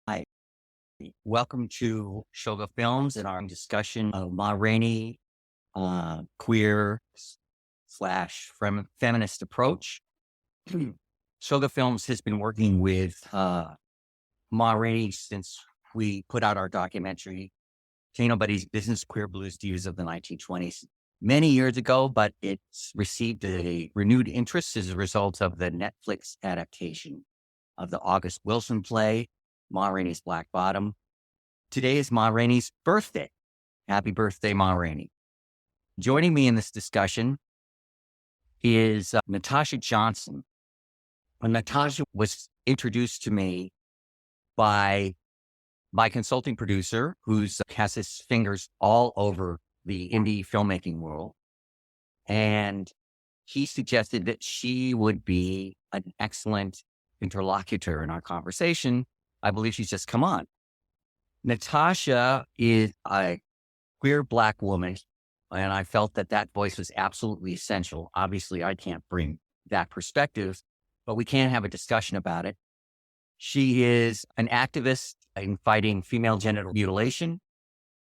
Hi, welcome to Shoga Films and our discussion of Ma Rainey, queer slash feminist approach. Shoga Films has been working with Ma Rainey since we put out our documentary, Ain't Nobody's Business, Queer Blues Divas of the 1920s, many years ago, but it's received a renewed interest as a result of the Netflix adaptation of the August Wilson play, Ma Rainey's Black Bottom. Today is Ma Rainey's birthday. Happy birthday, Ma Rainey. Joining me in this discussion is Natasha Johnson. Natasha was introduced to me by my consulting producer, who has his fingers all over the indie filmmaking world. And he suggested that she would be an excellent interlocutor in our conversation. I believe she's just come on. Natasha is a queer Black woman, and I felt that that voice was absolutely essential. Obviously, I can't bring that perspective, but we can have a discussion about it. She is an activist in fighting female genital mutilation,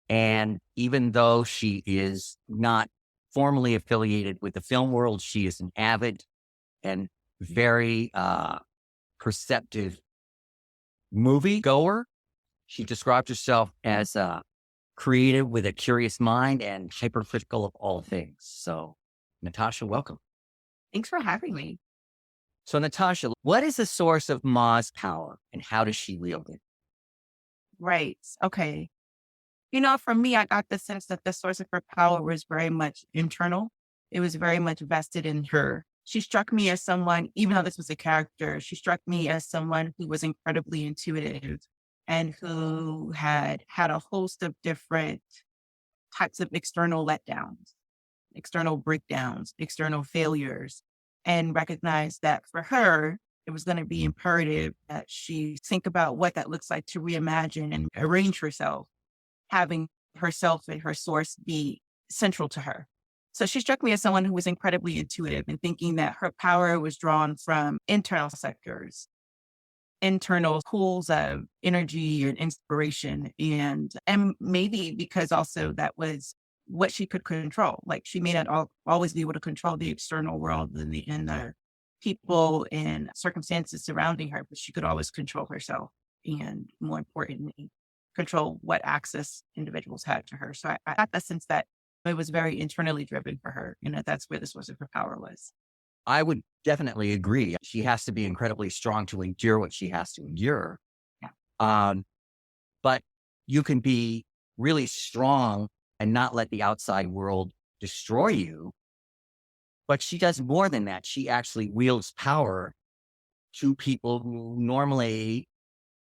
and even though she is not formally affiliated with the film world, she is an avid and very perceptive movie goer. She describes herself as creative with a curious mind and hypercritical of all things. So, Natasha, welcome. Thanks for having me. So, Natasha, what is the source of Ma's power and how does she wield it? Right. Okay. For me, I got the sense that the source of her power was very much internal. It was very much vested in her. She struck me as someone, even though this was a character, she struck me as someone who was incredibly intuitive and who had a host of different types of external letdowns, external breakdowns, external failures, and recognized that for her, it was going to be imperative that she think about what that looks like to reimagine and arrange herself, having herself and her source be central to her. So she struck me as someone who was incredibly intuitive and thinking that her power was drawn from internal sectors, internal pools of energy and inspiration. And maybe because also that was what she could control. Like she may not always be able to control the external world and the people and circumstances surrounding her, but she could always control herself and, more importantly, control what access individuals had to her. So I got the sense that it was very internally driven for her. That's where the source of her power was. I would definitely agree. She has to be incredibly strong to endure what she has to endure. Yeah. But you can be really strong and not let the outside world destroy you. But she does more than that. She actually wields power to people who normally,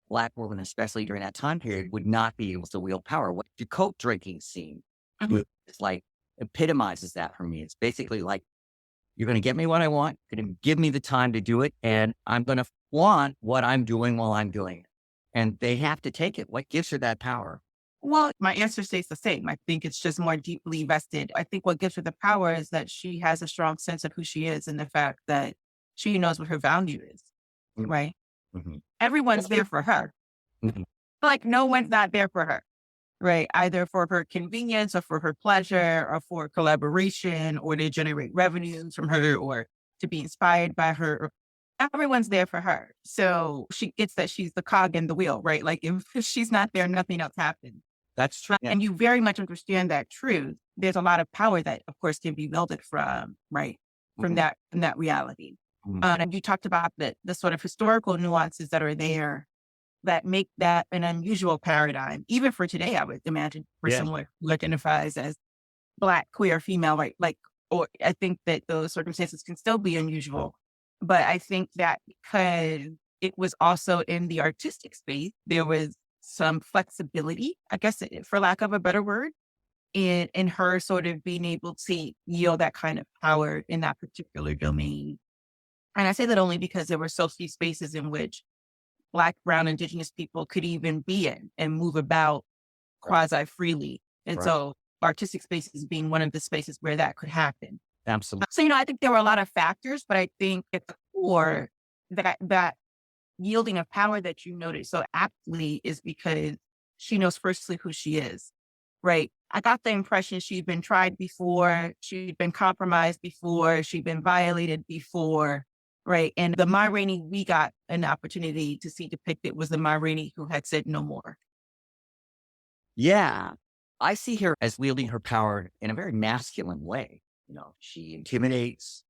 Black women, especially during that time period, would not be able to wield power. What the Coke drinking scene is like epitomizes that for me. It's basically like, you're going to get me what I want. You're going to give me the time to do it. And I'm going to flaunt what I'm doing while I'm doing it. And they have to take it. What gives her that power? Well, my answer stays the same. I think it's just more deeply vested. I think what gives her the power is that she has a strong sense of who she is and the fact that she knows what her value is, right? Mm-hmm. Everyone's there for her. Mm-hmm. Like no one's not there for her, right? Either for her convenience or for her pleasure or for collaboration or to generate revenues from her or to be inspired by her. Everyone's there for her. So she gets that she's the cog in the wheel, right? Like if she's not there, nothing else happens. That's true. Yeah. And you very much understand that truth. There's a lot of power that, of course, can be wielded from, right? From that reality. And you talked about the sort of historical nuances that are there that make that an unusual paradigm. Even for today, I would imagine for someone who identifies as Black, queer, female, right? Or I think that those circumstances can still be unusual. But I think that because it was also in the artistic space, there was some flexibility, I guess, for lack of a better word, in her sort of being able to yield that kind of power in that particular domain. And I say that only because there were so few spaces in which Black, brown, indigenous people could even be in and move about quasi freely. And so artistic spaces being one of the spaces where that could happen. Absolutely. So, I think there were a lot of factors, but I think at the core that yielding of power that you noted so aptly is because she knows firstly who she is, right? I got the impression she'd been tried before, she'd been compromised before, she'd been violated before, right? And the Ma Rainey we got an opportunity to see depicted was the Ma Rainey who had said no more. Yeah. I see her as wielding her power in a very masculine way. She intimidates.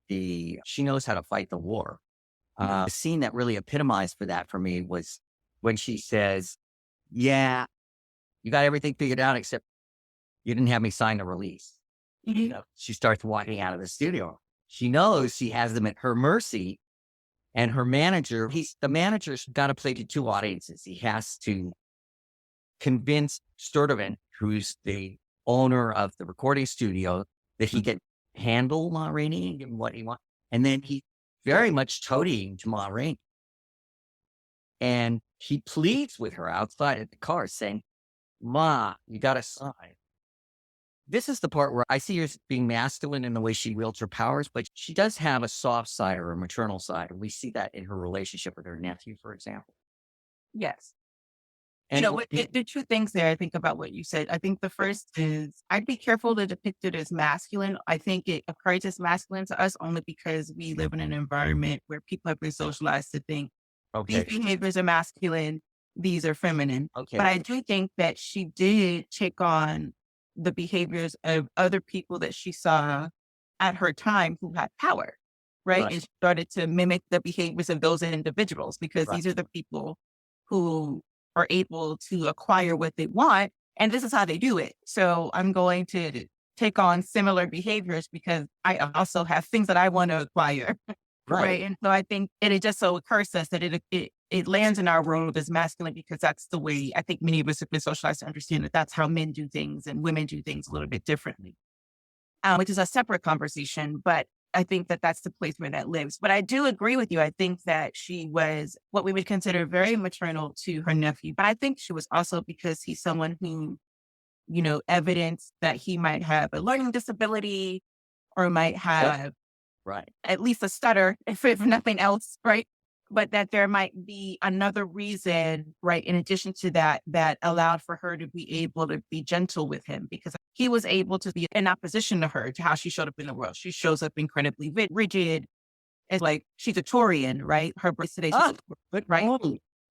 She knows how to fight the war. The scene that really epitomized for me was when she says, yeah, you got everything figured out except you didn't have me sign the release. She starts walking out of the studio. She knows she has them at her mercy. And her manager, the manager's got to play to two audiences. He has to convince Sturtevant, who's the owner of the recording studio, that he can handle Ma Rainey and give him what he wants. And then he very much toadying to Ma Rainey. And he pleads with her outside at the car saying, Ma, you got to sign. This is the part where I see her as being masculine in the way she wields her powers, but she does have a soft side or a maternal side. And we see that in her relationship with her nephew, for example. Yes. And the two things there I think about what you said. I think the first is I'd be careful to depict it as masculine. I think it occurs as masculine to us only because we live in an environment where people have been socialized to think these behaviors are masculine, these are feminine. But I do think that she did take on the behaviors of other people that she saw at her time who had power, right? And she started to mimic the behaviors of those individuals because these are the people who are able to acquire what they want. And this is how they do it. So I'm going to take on similar behaviors because I also have things that I want to acquire. Right. And so I think it just so occurs to us that it lands in our world as masculine because that's the way I think many of us have been socialized to understand that that's how men do things and women do things a little bit differently, which is a separate conversation. But I think that that's the place where that lives. But I do agree with you. I think that she was what we would consider very maternal to her nephew. But I think she was also because he's someone who, evidenced that he might have a learning disability or might have at least a stutter, if nothing else, right? But that there might be another reason, right, in addition to that, that allowed for her to be able to be gentle with him because he was able to be in opposition to her, to how she showed up in the world. She shows up incredibly rigid. It's like she's a Taurian, right? Her birth today,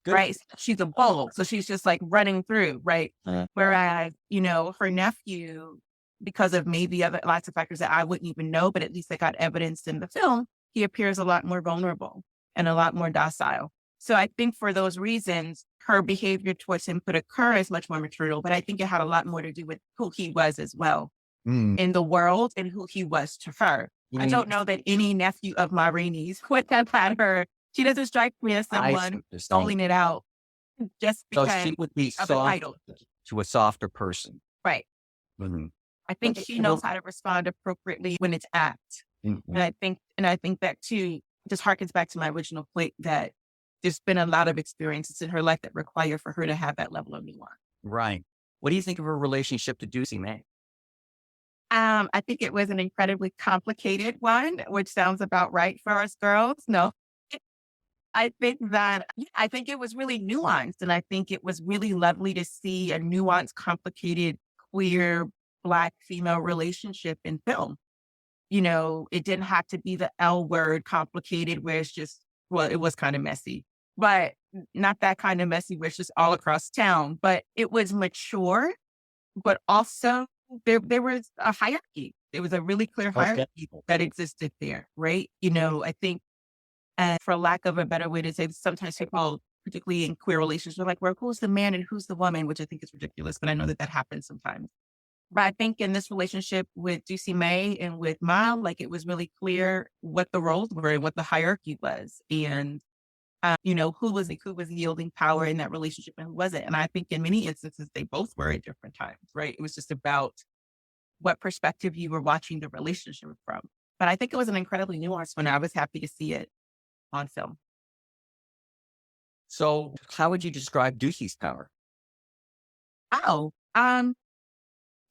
right? She's a bull. So she's just like running through, right? Whereas, her nephew, because of maybe lots of factors that I wouldn't even know, but at least they got evidenced in the film, he appears a lot more vulnerable and a lot more docile. So I think for those reasons, her behavior towards him could occur as much more maternal, but I think it had a lot more to do with who he was as well in the world and who he was to her. I don't know that any nephew of Ma Rainey's would have had her. She doesn't strike me as someone doling it out just because she would be of a title. To a softer person. Right. Mm-hmm. I think she knows how to respond appropriately when it's apt. And I think that too just harkens back to my original point that there's been a lot of experiences in her life that require for her to have that level of nuance. Right. What do you think of her relationship to Dussie Mae? I think it was an incredibly complicated one, which sounds about right for us girls. No, I think it was really nuanced, and I think it was really lovely to see a nuanced, complicated, queer Black female relationship in film. It didn't have to be the L word complicated where it's just, well, it was kind of messy, but not that kind of messy where it's just all across town, but it was mature, but also there was a hierarchy. There was a really clear hierarchy that existed there, right? I think, for lack of a better way to say, sometimes people, particularly in queer relationships, are like, well, who's the man and who's the woman, which I think is ridiculous, but I know that happens sometimes. But I think in this relationship with Dussie Mae and with Ma, like it was really clear what the roles were and what the hierarchy was. And, who was yielding power in that relationship and who wasn't. And I think in many instances, they both were at different times, right? It was just about what perspective you were watching the relationship from. But I think it was an incredibly nuanced one. I was happy to see it on film. So how would you describe Dussie's power?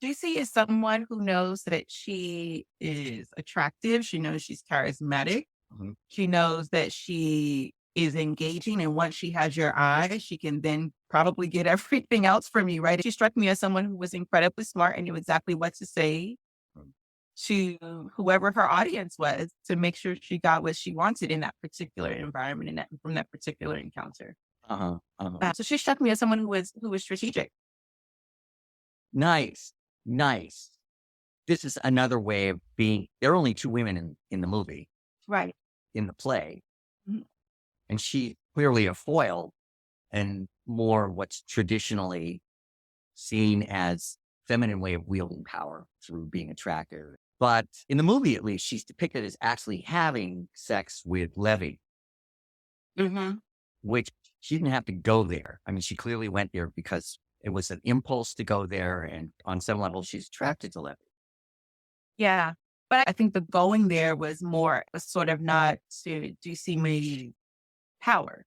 Dussie is someone who knows that she is attractive. She knows she's charismatic. Mm-hmm. She knows that she is engaging. And once she has your eye, she can then probably get everything else from you, right? She struck me as someone who was incredibly smart and knew exactly what to say to whoever her audience was to make sure she got what she wanted in that particular environment and from that particular encounter. So she struck me as someone who was strategic. Nice. Nice. This is another way of being, there are only two women in the movie, Right. in the play. Mhm. And she clearly a foil and more what's traditionally seen as feminine way of wielding power through being attractive. But in the movie, at least, she's depicted as actually having sex with Levy, which she didn't have to go there. I mean, she clearly went there because it was an impulse to go there. And on some level, she's attracted to Levy. Yeah. But I think the going there was sort of not to Dussie Mae's power,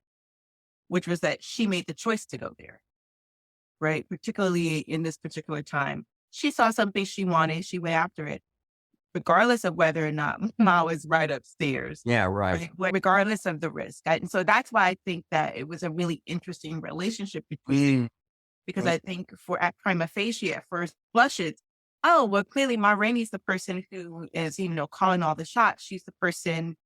which was that she made the choice to go there, right? Particularly in this particular time. She saw something she wanted, she went after it, regardless of whether or not Ma was right upstairs. Yeah, right. Regardless of the risk. And so that's why I think that it was a really interesting relationship between them. Because I think at prima facie, at first blush, it's, oh, well, clearly Ma Rainey's the person who is, calling all the shots. She's the person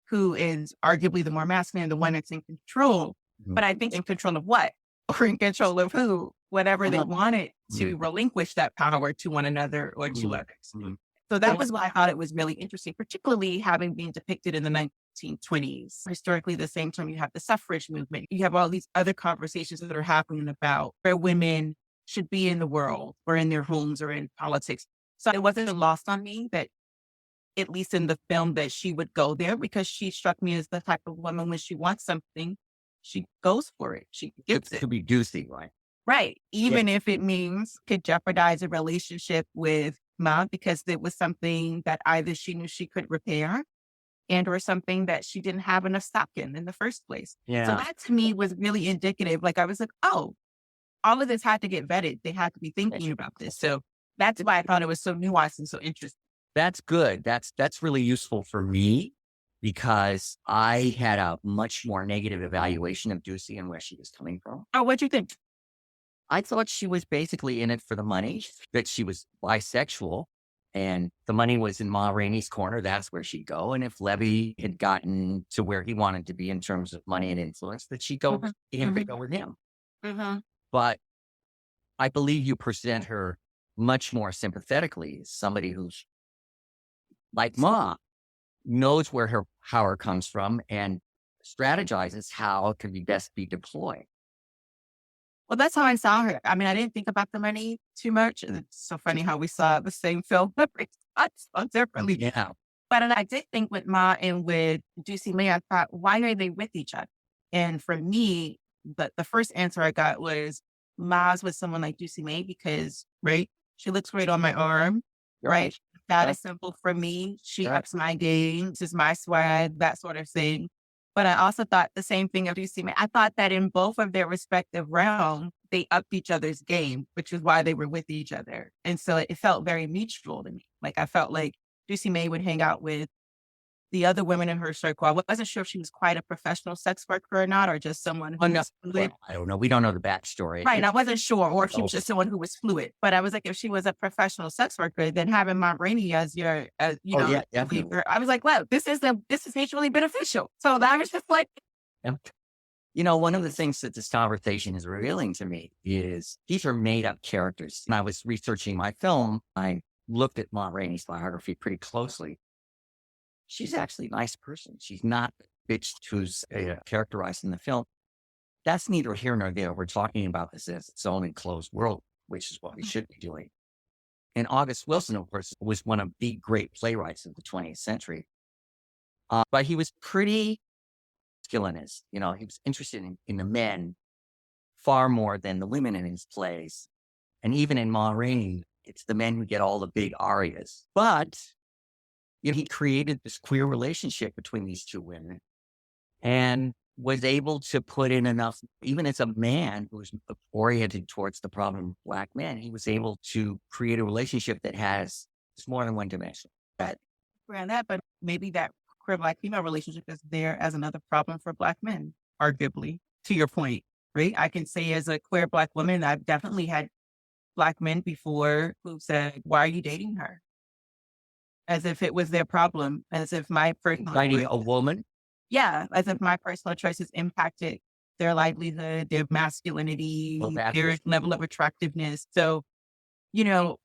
who is arguably the more masculine, the one that's in control. But I think in control of what? Or in control of who? Whatever they wanted to relinquish that power to one another or to others. So that was why I thought it was really interesting, particularly having been depicted in the 1920s. Historically, the same time you have the suffrage movement, you have all these other conversations that are happening about where women should be in the world or in their homes or in politics. So it wasn't lost on me that, at least in the film, that she would go there, because she struck me as the type of woman, when she wants something, she goes for it. She gets it. To be Dussie, right? Right. Even if it means could jeopardize a relationship with Ma, because it was something that either she knew she could repair and or something that she didn't have enough stock in the first place. Yeah. So that to me was really indicative. Like I was like, oh, all of this had to get vetted. They had to be thinking about this. So that's why I thought it was so nuanced and so interesting. That's good. That's really useful for me, because I had a much more negative evaluation of Dussie and where she was coming from. Oh, what'd you think? I thought she was basically in it for the money, that she was bisexual, and the money was in Ma Rainey's corner. That's where she'd go. And if Levy had gotten to where he wanted to be in terms of money and influence, that she'd go, go with him. But I believe you present her much more sympathetically as somebody who's like Ma, knows where her power comes from and strategizes how it can best be deployed. Well, that's how I saw her. I mean, I didn't think about the money too much. And it's so funny how we saw the same film so differently. Yeah. But I did think with Ma and with Dussie Mae, I thought, why are they with each other? And for me, the first answer I got was Ma's with someone like Dussie Mae because, right, she looks great on my arm, right? That is simple for me. She ups my game. This is my swag, that sort of thing. But I also thought the same thing of Dussie Mae. I thought that in both of their respective realms, they upped each other's game, which is why they were with each other. And so it felt very mutual to me. Like I felt like Dussie Mae would hang out with the other women in her circle. I wasn't sure if she was quite a professional sex worker or not, or just someone who was fluid. I don't know. We don't know the backstory. Right. And I wasn't sure, or if she was just someone who was fluid. But I was like, if she was a professional sex worker, then having Ma Rainey as your, yeah, definitely. I was like, well, this is mutually beneficial. So that was just like, one of the things that this conversation is revealing to me is these are made up characters. When I was researching my film, I looked at Ma Rainey's biography pretty closely. She's actually a nice person. She's not the bitch who's characterized in the film. That's neither here nor there. We're talking about this as its own enclosed world, which is what we should be doing. And August Wilson, of course, was one of the great playwrights of the 20th century. But he was pretty masculinist. He was interested in the men far more than the women in his plays. And even in Ma Rainey, it's the men who get all the big arias. But he created this queer relationship between these two women and was able to put in enough, even as a man who was oriented towards the problem of Black men, he was able to create a relationship that has more than one dimension. Around that, but maybe that queer Black female relationship is there as another problem for Black men. arguably, to your point, right? I can say as a queer Black woman, I've definitely had Black men before who said, why are you dating her? As if it was their problem, as if my personal Dating choice, a woman? yeah, as if my personal choices impacted their livelihood, their masculinity, Well, that's their level of attractiveness. So,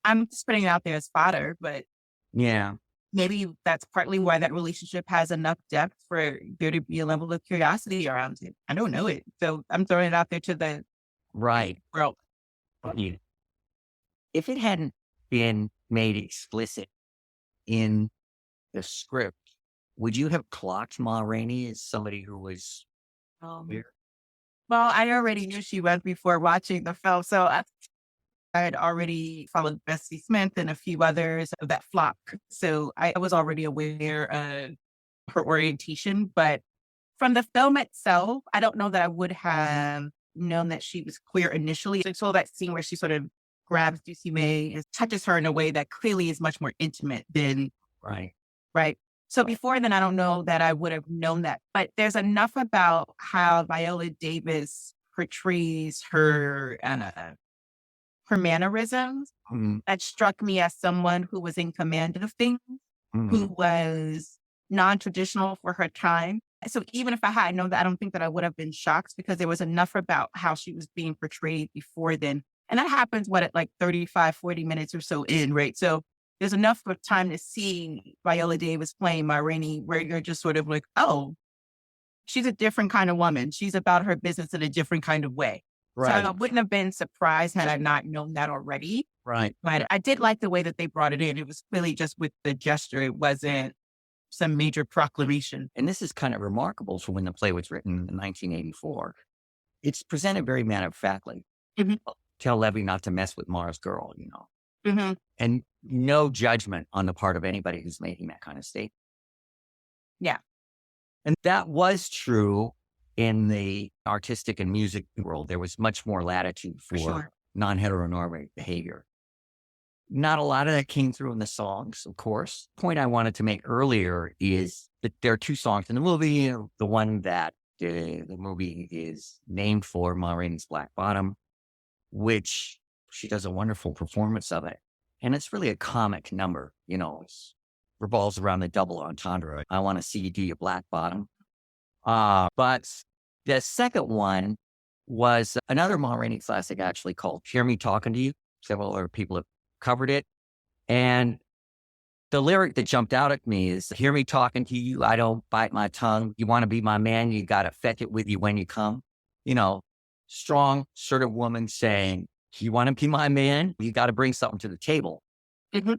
I'm just putting it out there as fodder, but yeah, maybe that's partly why that relationship has enough depth for there to be a level of curiosity around it. I don't know it. So I'm throwing it out there to the right. world. You- If it hadn't been made explicit in the script, would you have clocked Ma Rainey as somebody who was queer? Well, I already knew she was before watching the film. So I had already followed Bessie Smith and a few others of that flock. So I was already aware of her orientation. But from the film itself, I don't know that I would have known that she was queer initially. So I saw that scene where she sort of grabs Dussie Mae and touches her in a way that clearly is much more intimate than, Right. right? So before then, I don't know that I would have known that. But there's enough about how Viola Davis portrays her mannerisms Mm, that struck me as someone who was in command of things, who mm, was non-traditional for her time. So even if I had known that, I don't think that I would have been shocked because there was enough about how she was being portrayed before then. And that happens, at like 35, 40 minutes or so in, right? So there's enough of time to see Viola Davis playing Ma Rainey where you're just sort of like, oh, she's a different kind of woman. She's about her business in a different kind of way. So I right. wouldn't have been surprised had I not known that already. Right. But I did like the way that they brought it in. It was really just with the gesture. It wasn't some major proclamation. And this is kind of remarkable for when the play was written in 1984. It's presented very matter of factly. Mhm. Tell Levy not to mess with Mars girl, Mm-hmm. and no judgment on the part of anybody who's making that kind of statement. Yeah. And that was true in the artistic and music world. There was much more latitude for Sure. non-heteronormative behavior. Not a lot of that came through in the songs, of course. Point I wanted to make earlier is that there are two songs in the movie. The one that the movie is named for, Ma Rainey's Black Bottom, which she does a wonderful performance of it. And it's really a comic number, it revolves around the double entendre. I want to see you do your black bottom. But the second one was another Ma Rainey classic, actually, called Hear Me Talking to You. Several other people have covered it. And the lyric that jumped out at me is, hear me talking to you, I don't bite my tongue. You want to be my man, you got to fetch it with you when you come. Strong, assertive woman saying, you want to be my man, you got to bring something to the table. Mhm.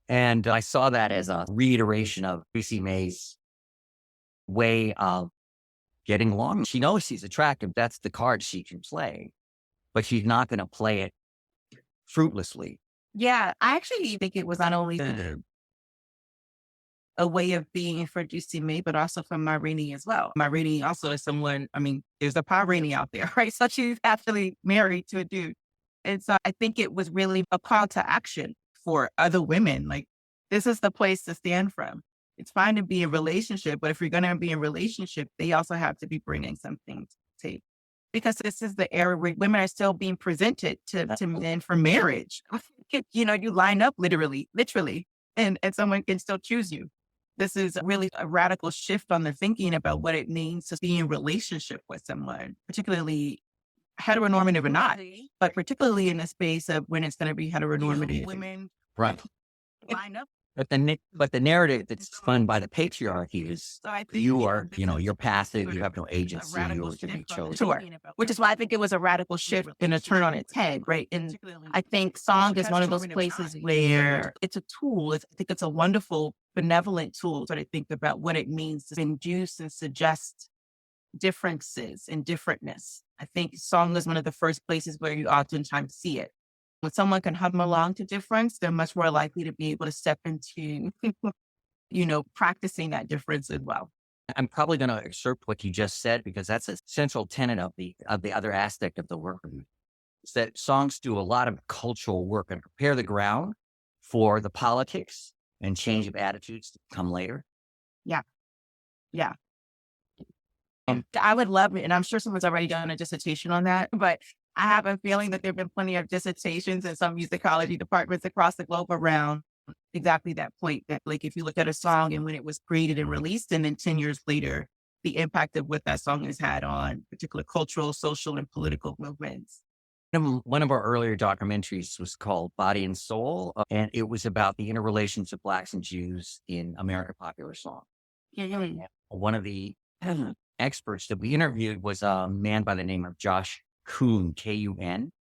And I saw that as a reiteration of Dussie Mae's way of getting along. She knows she's attractive. That's the card she can play, but she's not going to play it fruitlessly. Yeah. I actually think it was not only a way of being for Dussie Mae, but also for Ma Rainey as well. Ma Rainey also is someone, there's a Pa Rainey out there, right? So she's actually married to a dude. And so I think it was really a call to action for other women. Like, this is the place to stand from. It's fine to be in a relationship, but if you're going to be in a relationship, they also have to be bringing something to the table. Because this is the era where women are still being presented to men for marriage. You line up literally, and someone can still choose you. This is really a radical shift on the thinking about what it means to be in relationship with someone, particularly heteronormative or not, but particularly in the space of when it's going to be heteronormative. Women Right. line up. But the narrative that's spun by the patriarchy is So I think you are, you're passive, you have no agency, you're to be chosen. Sure. Which is why I think it was a radical shift and a turn on its head, right? And I think song is one of those places where it's a tool. I think it's a wonderful, benevolent tool to think about what it means to induce and suggest differences and differentness. I think song is one of the first places where you oftentimes see it. When someone can hum along to difference, they're much more likely to be able to step into, practicing that difference as well. I'm probably going to excerpt what you just said because that's a central tenet of the other aspect of the work. Is that songs do a lot of cultural work and prepare the ground for the politics and change of attitudes to come later. Yeah. Yeah. I would love it. And I'm sure someone's already done a dissertation on that, but I have a feeling that there have been plenty of dissertations in some musicology departments across the globe around exactly that point that, like, if you look at a song and when it was created and released, and then 10 years later, the impact of what that song has had on particular cultural, social, and political movements. One of our earlier documentaries was called Body and Soul, and it was about the interrelations of Blacks and Jews in American popular song. Yeah. One of the experts that we interviewed was a man by the name of Josh Kuhn, Kun,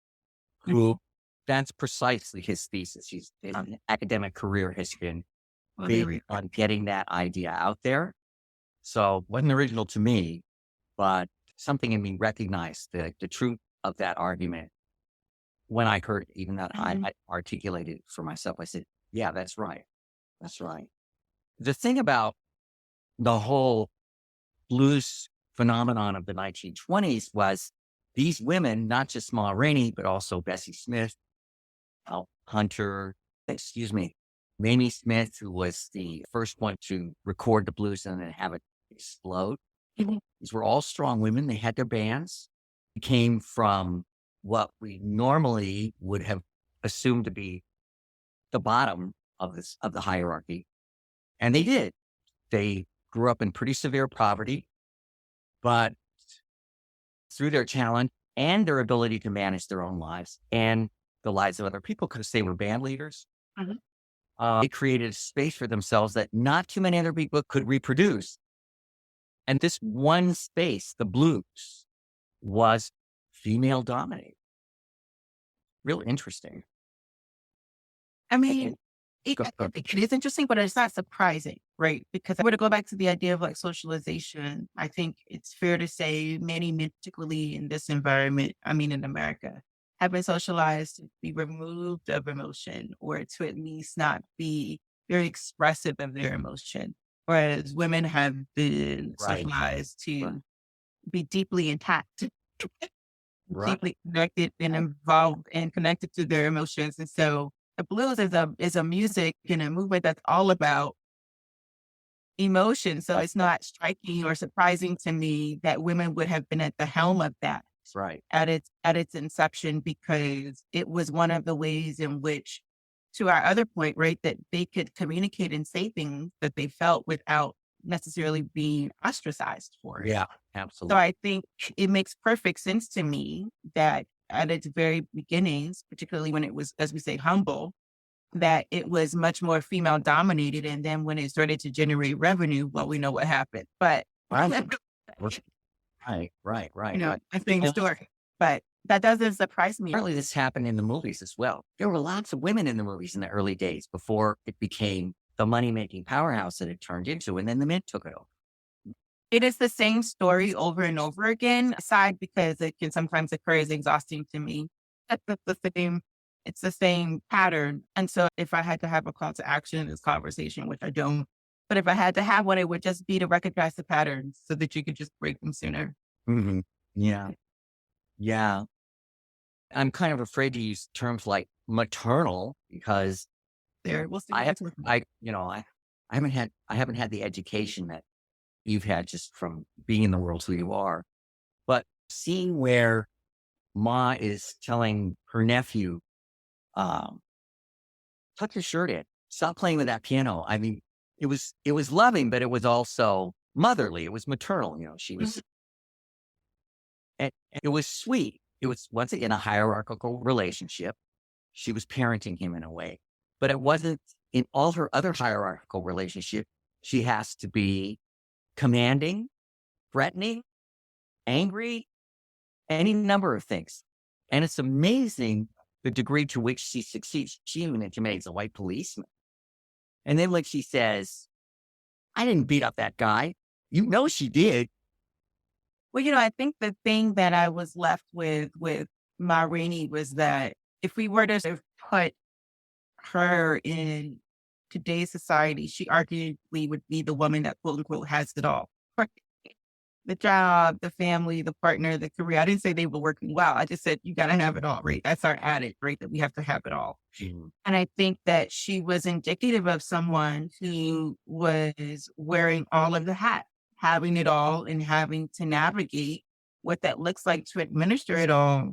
who that's precisely his thesis. His academic career has been big on getting that idea out there. So it wasn't original to me, but something in me recognized the truth of that argument when I heard it, even that I articulated it for myself. I said, yeah, that's right. That's right. The thing about the whole blues phenomenon of the 1920s was these women, not just Ma Rainey, but also Bessie Smith, Mamie Smith, who was the first one to record the blues and then have it explode. These were all strong women. They had their bands. They came from what we normally would have assumed to be the bottom of the hierarchy. And they did. They grew up in pretty severe poverty, but through their talent and their ability to manage their own lives and the lives of other people, because they were band leaders, they created a space for themselves that not too many other people could reproduce. And this one space, the blues, was female dominated. Real interesting. I mean, it is interesting, but it's not surprising, right? Because if I were to go back to the idea of like socialization, I think it's fair to say many men, particularly in this environment, I mean, in America, have been socialized to be removed of emotion or to at least not be very expressive of their emotion. Whereas women have been socialized to be deeply intact, deeply connected and involved and connected to their emotions. And so the blues is a music and a movement that's all about emotion. So it's not striking or surprising to me that women would have been at the helm of that at its inception, because it was one of the ways in which, to our other point, right, that they could communicate and say things that they felt without necessarily being ostracized for it. Yeah, So absolutely. I think it makes perfect sense to me that at its very beginnings, particularly when it was, as we say, humble, that it was much more female dominated. And then when it started to generate revenue, well, we know what happened. But Right. a same story. But that doesn't surprise me. Apparently this happened in the movies as well. There were lots of women in the movies in the early days before it became the money-making powerhouse that it turned into, and then the men took it over. It is the same story over and over again, aside because it can sometimes occur as exhausting to me. It's the same pattern. And so if I had to have a call to action in this conversation, which I don't, but if I had to have one, it would just be to recognize the patterns so that you could just break them sooner. Mm-hmm. Yeah. I'm kind of afraid to use terms like maternal because We'll see. I haven't had the education that you've had just from being in the world who you are, but seeing where Ma is telling her nephew, tuck your shirt in, stop playing with that piano. I mean, it was loving, but it was also motherly. It was maternal. She was, and it was sweet. It was once again a hierarchical relationship. She was parenting him in a way, but it wasn't in all her other hierarchical relationships. She has to be commanding, threatening, angry, any number of things. And it's amazing the degree to which she succeeds. She even intimidates a white policeman. And then when she says, I didn't beat up that guy. She did. Well, I think the thing that I was left with Ma Rainey was that if we were to sort of put her in today's society, she arguably would be the woman that, quote unquote, has it all. Right? The job, the family, the partner, the career. I didn't say they were working well. I just said, you got to have it all, right? That's our adage, right? That we have to have it all. Mm-hmm. And I think that she was indicative of someone who was wearing all of the hats having it all and having to navigate what that looks like to administer it all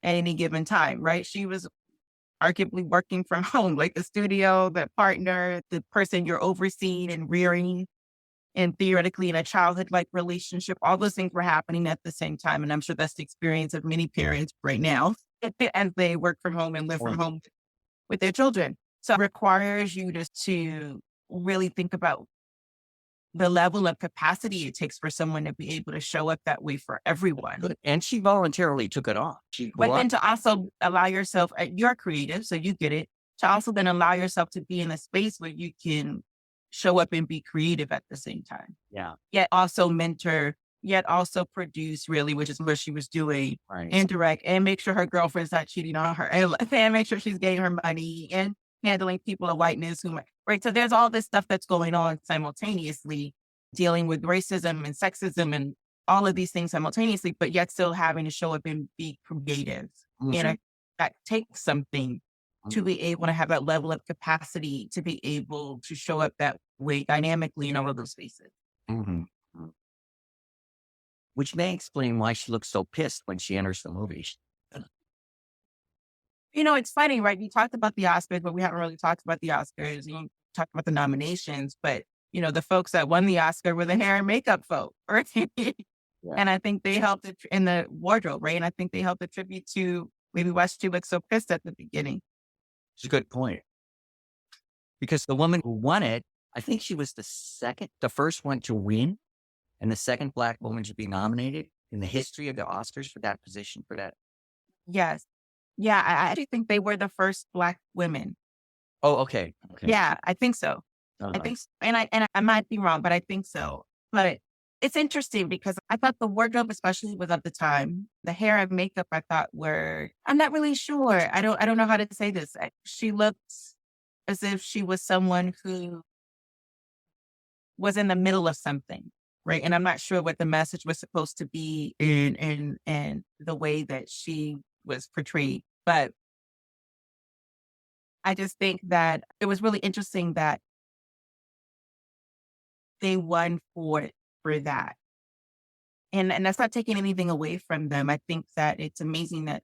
at any given time, right? She was arguably working from home, like the studio, the partner, the person you're overseeing and rearing, and theoretically in a childhood like relationship, all those things were happening at the same time. And I'm sure that's the experience of many parents right now as they work from home and live from home with their children. So it requires you to really think about the level of capacity it takes for someone to be able to show up that way for everyone. Good. And she voluntarily took it on. But then to also allow yourself, you're creative, so you get it, to also then allow yourself to be in a space where you can show up and be creative at the same time. Yeah. Yet also mentor, yet also produce, really, which is what she was doing, Right. and direct, and make sure her girlfriend's not cheating on her, and make sure she's getting her money, and handling people of whiteness, right? So there's all this stuff that's going on simultaneously, dealing with racism and sexism and all of these things simultaneously, but yet still having to show up and be creative. And that takes something to be able to have that level of capacity to be able to show up that way dynamically in all of those spaces. Mhm. Which may explain why she looks so pissed when she enters the movie. It's funny, right? We talked about the Oscars, but we haven't really talked about the Oscars. You talked about the nominations, but the folks that won the Oscar were the hair and makeup folk, right? And I think they helped in the wardrobe, right? And I think they helped attribute to maybe why she looked so pissed at the beginning. It's a good point. Because the woman who won it, I think she was the first one to win, and the second Black woman to be nominated in the history of the Oscars for that position, for that. Yes. Yeah, I actually think they were the first Black women. Oh, okay. Yeah, I think so. I think so. And I might be wrong, but I think so. But it's interesting because I thought the wardrobe, especially was of the time, the hair and makeup, I thought I'm not really sure. I don't know how to say this. She looked as if she was someone who was in the middle of something, right? And I'm not sure what the message was supposed to be in the way that she was portrayed. But I just think that it was really interesting that they won for that. And that's not taking anything away from them. I think that it's amazing that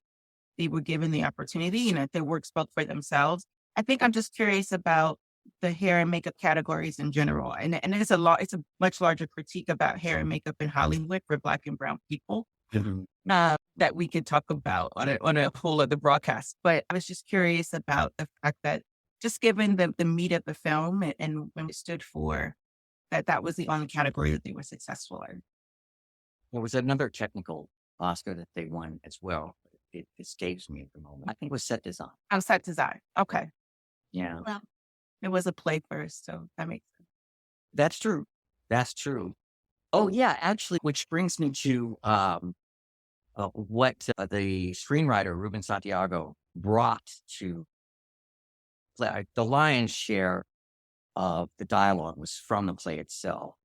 they were given the opportunity and that their work spoke for themselves. I think I'm just curious about the hair and makeup categories in general. And it's a much larger critique about hair and makeup in Hollywood for Black and brown people that we could talk about on a whole other broadcast. But I was just curious about the fact that just given the meat of the film and when it stood for, that was the only category that they were successful in. There was another technical Oscar that they won as well. It escapes me at the moment. I think it was set design. Oh, set design. Okay. Yeah. Well, it was a play first, so that makes sense. That's true. That's true. Oh, yeah. Actually, which brings me to what the screenwriter, Ruben Santiago, brought to play. The lion's share of the dialogue was from the play itself.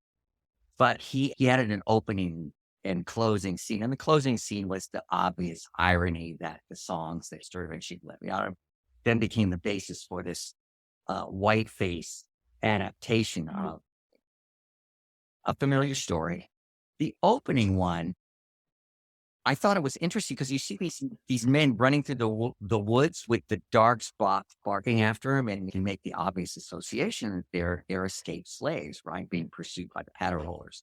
But he added an opening and closing scene. And the closing scene was the obvious irony that the songs that Story of Enshrined Let Me Out of then became the basis for this whiteface adaptation of a familiar story. The opening one, I thought it was interesting because you see these men running through the woods with the dark spots barking after them, and you can make the obvious association that they're escaped slaves, right, being pursued by the paddle rollers.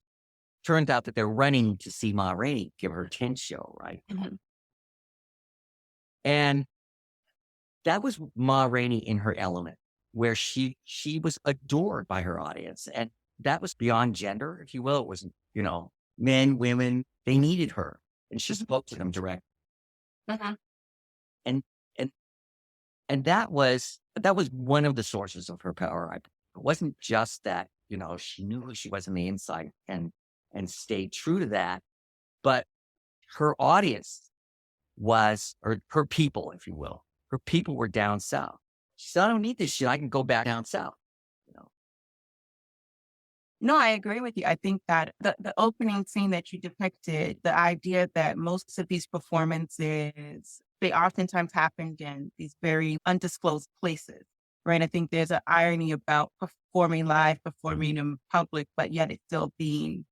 Turns out that they're running to see Ma Rainey give her tent show, right? Mm-hmm. And that was Ma Rainey in her element, where she was adored by her audience, and that was beyond gender, if you will. It was, men, women, they needed her. And she spoke to them directly. Mm-hmm. And that was one of the sources of her power. It wasn't just that, she knew who she was on the inside and stayed true to that, but her audience was, or her people, if you will, her people were down south. She said, I don't need this shit. I can go back down south. No, I agree with you. I think that the opening scene that you depicted, the idea that most of these performances, they oftentimes happened in these very undisclosed places, right? I think there's an irony about performing live, performing in public, but yet it's still being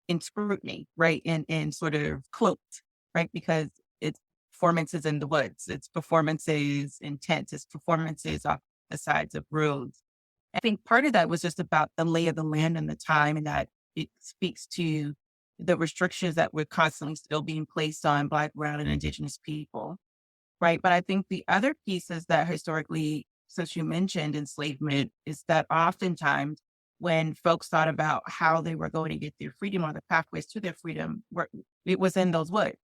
in scrutiny, right? And sort of cloaked, right? Because it's performances in the woods, it's performances in tents, it's performances off the sides of roads. I think part of that was just about the lay of the land and the time, and that it speaks to the restrictions that were constantly still being placed on Black, Brown, and Indigenous people, right? But I think the other piece is that historically, since you mentioned enslavement, is that oftentimes when folks thought about how they were going to get their freedom or the pathways to their freedom, it was in those woods,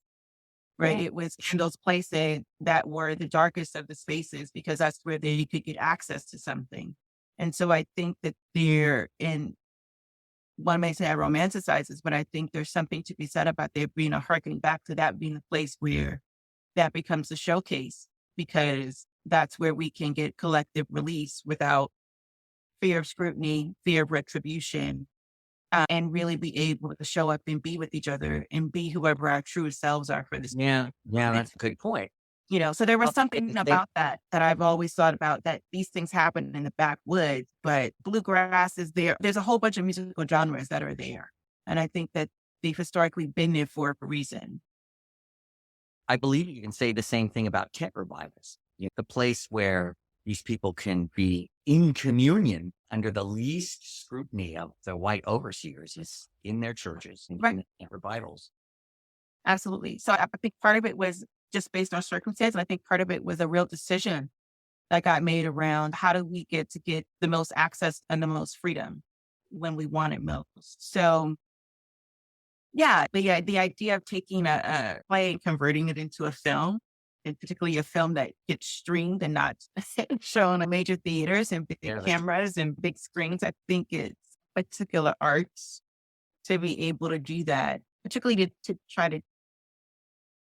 right? Yeah. It was in those places that were the darkest of the spaces because that's where they could get access to something. And so I think that they're in, one may say I romanticize this, but I think there's something to be said about there being a harkening back to that being a place where that becomes a showcase, because that's where we can get collective release without fear of scrutiny, fear of retribution, and really be able to show up and be with each other and be whoever our true selves are for this. Yeah, that's a good point. So there was Well, something about that I've always thought about, that these things happen in the backwoods, but bluegrass is there. There's a whole bunch of musical genres that are there. And I think that they've historically been there for a reason. I believe you can say the same thing about tent revivals. The place where these people can be in communion under the least scrutiny of the white overseers is in their churches and in the tent revivals. Absolutely. So I think part of it was just based on circumstance. And I think part of it was a real decision that got made around how do we get the most access and the most freedom when we want it most. So yeah, the idea of taking a play and converting it into a film, and particularly a film that gets streamed and not shown in major theaters and big cameras and big screens, I think it's particular arts to be able to do that, particularly to try to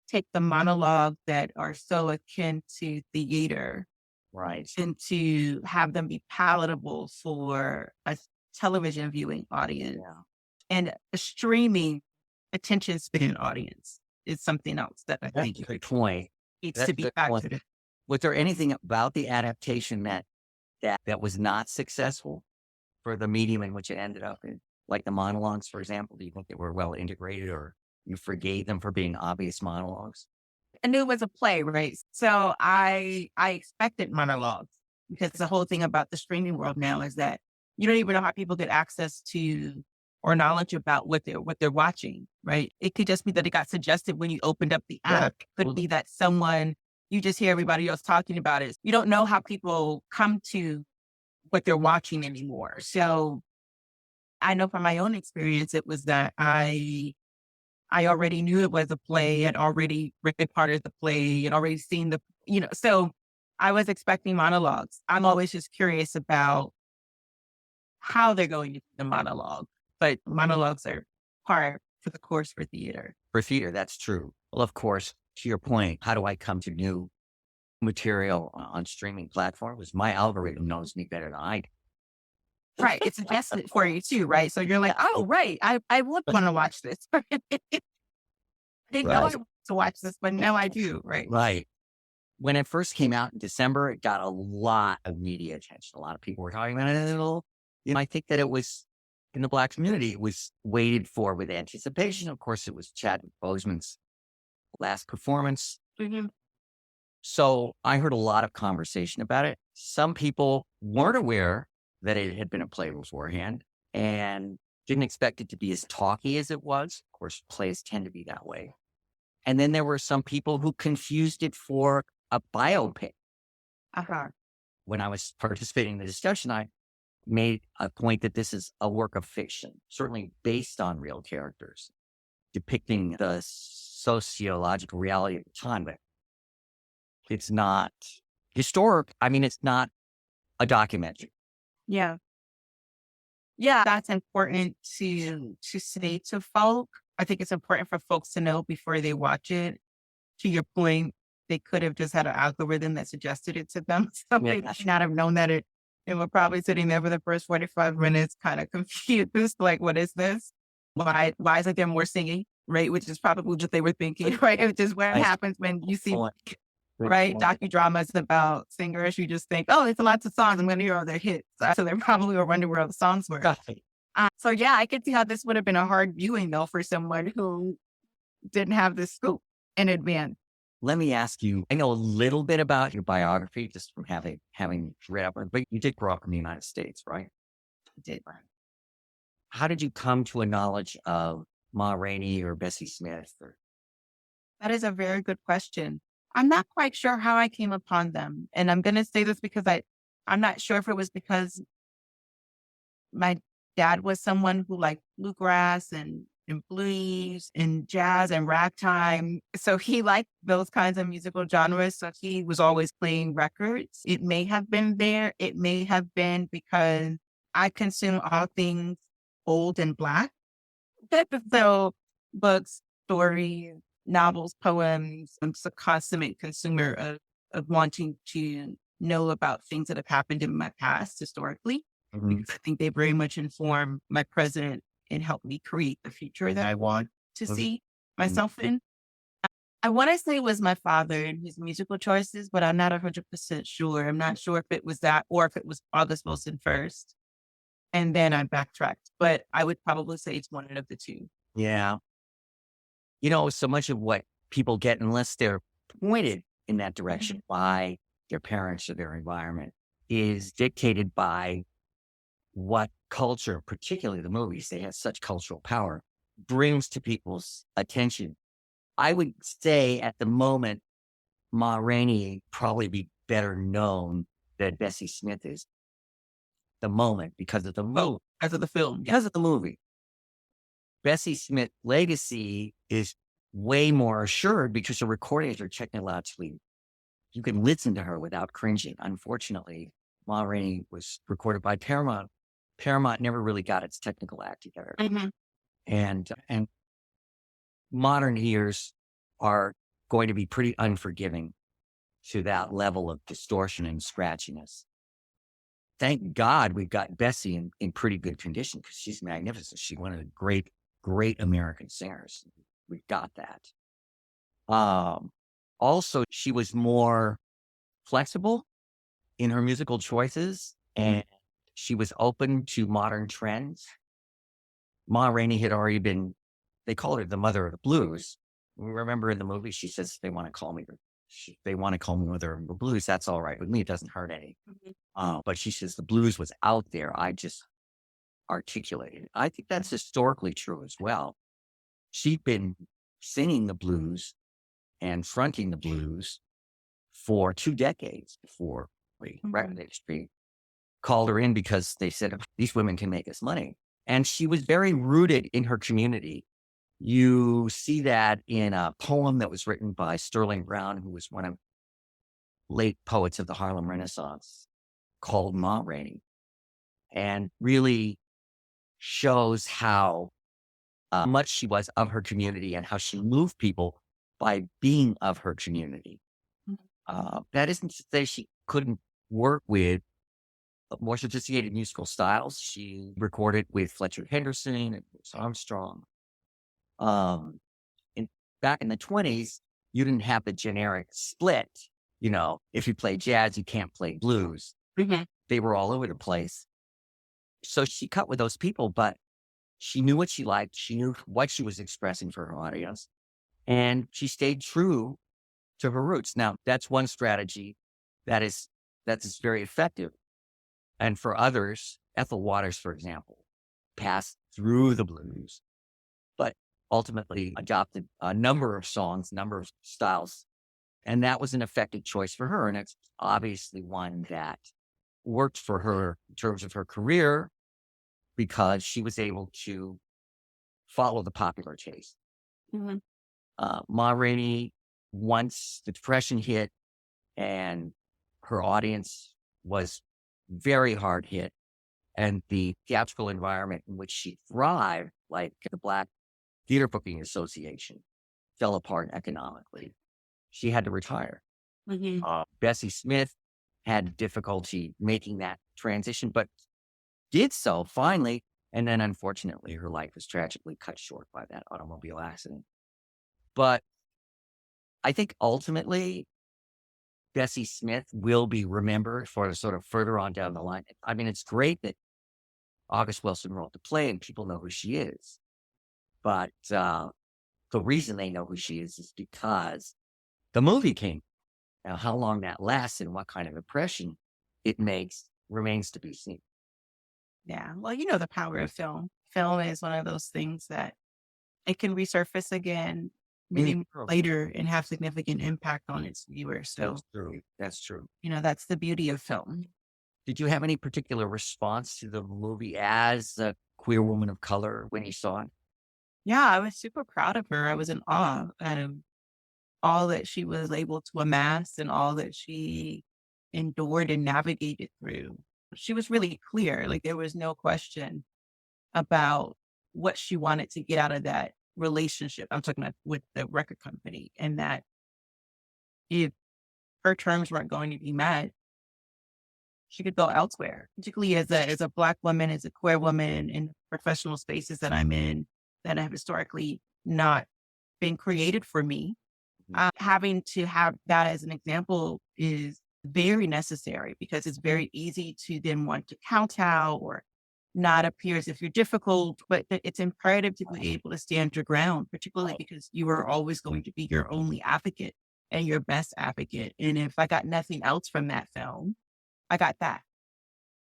take the monologues that are so akin to theater, right, and to have them be palatable for a television viewing audience. Yeah. And a streaming attention span audience is something else that I think That's a good point. needs That's to a be good point. factored in. Was there anything about the adaptation that was not successful for the medium in which it ended up in? Like the monologues, for example, do you think they were well integrated, or you forgave them for being obvious monologues? I knew it was a play, right? So I expected monologues, because the whole thing about the streaming world now is that you don't even know how people get access to or knowledge about what they're watching, right? It could just be that it got suggested when you opened up the app. It could be that you just hear everybody else talking about it. You don't know how people come to what they're watching anymore. So I know from my own experience, it was that I already knew it was a play, I'd already read part of the play, and already seen so I was expecting monologues. I'm always just curious about how they're going to do the monologue, but monologues are par for the course for theater. For theater, that's true. Well, of course, to your point, how do I come to new material on streaming platforms? My algorithm knows me better than I do. Right. It's suggested it for you too, right? So you're like, oh, right. I would want to watch this. I didn't know I wanted to watch this, but now I do, right? Right. When it first came out in December, it got a lot of media attention. A lot of people were talking about it. I think that it was, in the Black community, it was waited for with anticipation. Of course, it was Chadwick Boseman's last performance. Mm-hmm. So I heard a lot of conversation about it. Some people weren't aware that it had been a play beforehand and didn't expect it to be as talky as it was. Of course, plays tend to be that way. And then there were some people who confused it for a biopic. Uh-huh. When I was participating in the discussion, I made a point that this is a work of fiction, certainly based on real characters, depicting the sociological reality of the time. But it's not historic. I mean, it's not a documentary. Yeah. Yeah, that's important to say to folk. I think it's important for folks to know before they watch it. To your point, they could have just had an algorithm that suggested it to them. So they should not have known that it were probably sitting there for the first 45 minutes, kind of confused, like, what is this? Why isn't there more singing, right? Which is probably what they were thinking, right? Which is what happens when you see, right, docudramas about singers. You just think, oh, it's lots of songs. I'm going to hear all their hits. So they probably were wondering where all the songs were. So yeah, I could see how this would have been a hard viewing though for someone who didn't have the scoop in advance. Let me ask you, I know a little bit about your biography just from having read up, but you did grow up in the United States, right? I did. How did you come to a knowledge of Ma Rainey or Bessie Smith? Or That is a very good question. I'm not quite sure how I came upon them. And I'm going to say this because I'm not sure if it was because my dad was someone who liked bluegrass and blues and jazz and ragtime. So he liked those kinds of musical genres. So he was always playing records. It may have been there. It may have been because I consume all things old and Black. So books, stories, novels, poems. I'm just a consummate consumer of wanting to know about things that have happened in my past historically, because I think they very much inform my present and help me create the future that I want to see myself in. I want to say it was my father and his musical choices, but I'm not 100% sure. I'm not sure if it was that or if it was August Wilson first. And then I backtracked, but I would probably say it's one of the two. yeah, so much of what people get, unless they're pointed in that direction by their parents or their environment, is dictated by what culture, particularly the movies, they have such cultural power, brings to people's attention. I would say at the moment, Ma Rainey probably be better known than Bessie Smith is. The moment because of the movie, As of the film. because of the movie. Bessie Smith's legacy is way more assured because the recordings are technologically, you can listen to her without cringing. Unfortunately, Ma Rainey was recorded by Paramount. Paramount never really got its technical act together. And modern ears are going to be pretty unforgiving to that level of distortion and scratchiness. Thank God we've got Bessie in pretty good condition because she's magnificent. She's one of the great, great American singers. We've got that. Also, she was more flexible in her musical choices and she was open to modern trends. Ma Rainey had already been, they called her the mother of the blues. Remember in the movie, she says, they want to call me mother of the blues. That's all right with me. It doesn't hurt any. But she says the blues was out there. I just articulated it. I think that's historically true as well. She'd been singing the blues and fronting the blues for 2 decades before the record industry called her in because they said, these women can make us money. And she was very rooted in her community. You see that in a poem that was written by Sterling Brown, who was one of late poets of the Harlem Renaissance, called Ma Rainey, and really shows how much she was of her community and how she moved people by being of her community. That isn't to say she couldn't work with more sophisticated musical styles. She recorded with Fletcher Henderson and Louis Armstrong. Back in the 1920s, you didn't have the generic split. If you play jazz, you can't play blues. They were all over the place. So she cut with those people, but she knew what she liked. She knew what she was expressing for her audience. And she stayed true to her roots. Now, that's one strategy that is very effective. And for others, Ethel Waters, for example, passed through the blues, but ultimately adopted a number of songs, number of styles. And that was an effective choice for her. And it's obviously one that worked for her in terms of her career because she was able to follow the popular taste. Ma Rainey, once the Depression hit and her audience was very hard hit, and the theatrical environment in which she thrived, like the Black Theater Booking Association, fell apart economically. She had to retire. Bessie Smith had difficulty making that transition, but did so finally. And then unfortunately, her life was tragically cut short by that automobile accident. But I think ultimately, Bessie Smith will be remembered for sort of further on down the line. I mean, it's great that August Wilson wrote the play and people know who she is. But the reason they know who she is because the movie came. Now, how long that lasts and what kind of impression it makes remains to be seen. Yeah. Well, you know the power of film. Film is one of those things that it can resurface again many months True. later and have significant impact on its viewers. So, That's true. That's true. that's the beauty of film. Did you have any particular response to the movie as a queer woman of color when you saw it? Yeah, I was super proud of her. I was in awe of all that she was able to amass and all that she endured and navigated through. She was really clear. Like there was no question about what she wanted to get out of that relationship. I'm talking about with the record company, and that if her terms weren't going to be met, she could go elsewhere, particularly as a Black woman, as a queer woman in professional spaces that I'm in that have historically not been created for me. Having to have that as an example is very necessary because it's very easy to then want to kowtow or not appear as if you're difficult, but it's imperative to be able to stand your ground, particularly because you are always going to be your only advocate and your best advocate. And if I got nothing else from that film, I got that.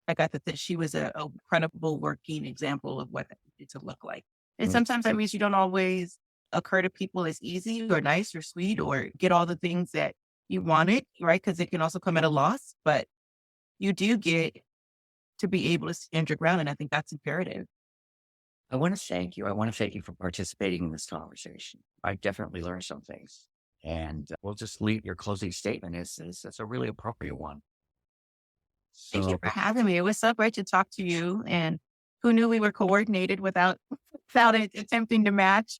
I got that she was a credible working example of what that needed to look like. And sometimes that means you don't always occur to people as easy or nice or sweet or get all the things that you wanted, right? Because it can also come at a loss, but you do get to be able to stand your ground. And I think that's imperative. I want to thank you. I want to thank you for participating in this conversation. I definitely learned some things. And we'll just leave your closing statement is it's a really appropriate one. Thank you So for having me. It was so great to talk to you. And who knew we were coordinated without it attempting to match?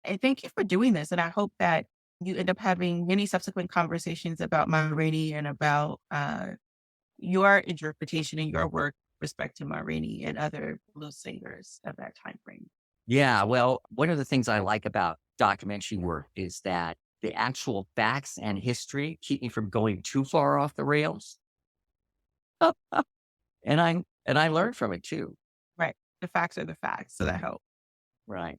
And thank you for doing this. And I hope that you end up having many subsequent conversations about Ma Rainey and about your interpretation and your work with respect to Ma Rainey and other blues singers of that time frame. yeah, well, one of the things I like about documentary work is that the actual facts and history keep me from going too far off the rails. And I learned from it too. Right. The facts are the facts. So that helps. Right.